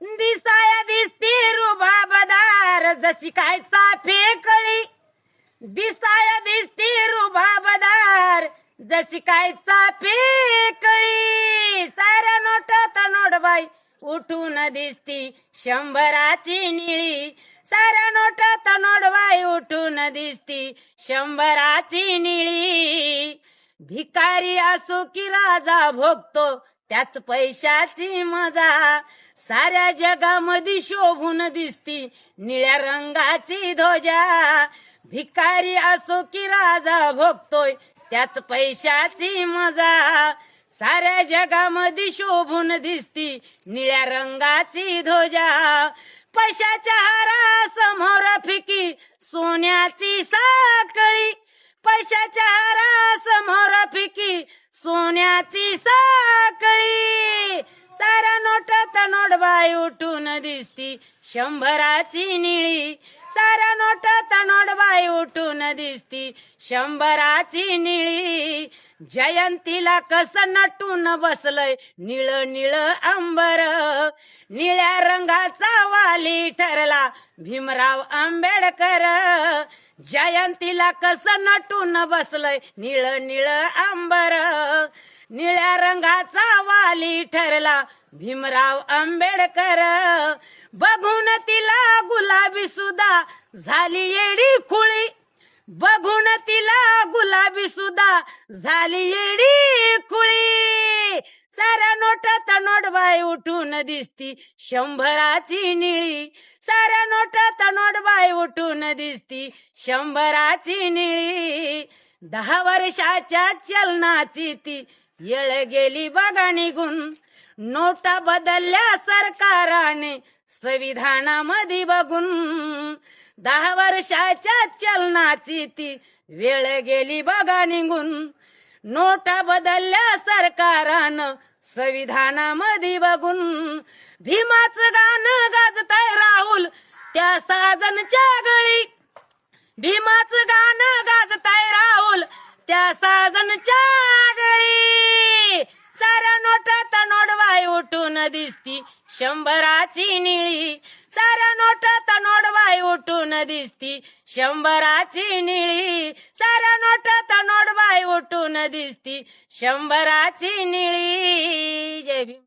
दिसाया दिसती रुबाबदार जशी काय चाफे कळी, दिसाया दिसती रुबाबदार जशी काय चाफे कळी, साऱ्या नोटात नोटबाई उठून दिसती शंभराची निळी, साऱ्या नोटात नोटबाई उठून दिसती शंभराची निळी. भिकारी असो की राजा भोगतो त्याच पैशाची मजा, साऱ्या जगामध्ये शोभून दिसती निळ्या रंगाची ध्वजा. भिकारी असो की राजा भोगतोय त्याच पैशाची मजा, साऱ्या जगामध्ये शोभून दिसती निळ्या रंगाची ध्वजा. पैशाच्या हारा समोर फिकी सोन्याची साखळी, पैशाच्या हारा समोर फिकी सोन्याची साखळी, साऱ्या नोटात नोटबाई उठून दिसती शंभराची निळी, साऱ्या नोटात नोटबाई उठून दिसती शंभराची निळी. जयंतीला कसं नटून बसलंय निळ निळ अंबर, निळ्या रंगाचा वाली ठरला भीमराव आंबेडकर. जयंतीला कसं नटून बसलंय निळ निळ अंबर, निळ्या रंगाचा वाली ठरला भीमराव आंबेडकर. बघून तिला गुलाबी सुद्धा झाली येडी खुळी, बघून तिला गुलाबी सुद्धा झाली येडी खुळी, साऱ्या नोटात नोटबाई उठून दिसती शंभराची निळी, साऱ्या नोटात नोटबाई उठून दिसती शंभराची निळी. 10 वर्षाच्या चलनाची ती येळ गेली बघा निघून, नोटा बदलल्या सरकाराने संविधानामध्ये बघून. 10 वर्षाच्या चलनाची ती वेळ गेली बघा निघून, नोटा बदलल्या सरकारानं संविधानामध्ये बघून. भीमाचं गाणं गाजतंय राहुल त्या साजनच्या गळी, भीमाचं गाणं गाजतंय राहुल त्या साजनच्या गळी, साऱ्या नोटात नोटबाई उठून दिसती शंभराची निळी, साऱ्या नोटात नोटबाई उठून दिसती शंभराची निळी, साऱ्या नोटात नोटबाई उठून दिसती शंभराची निळी. जय भीम.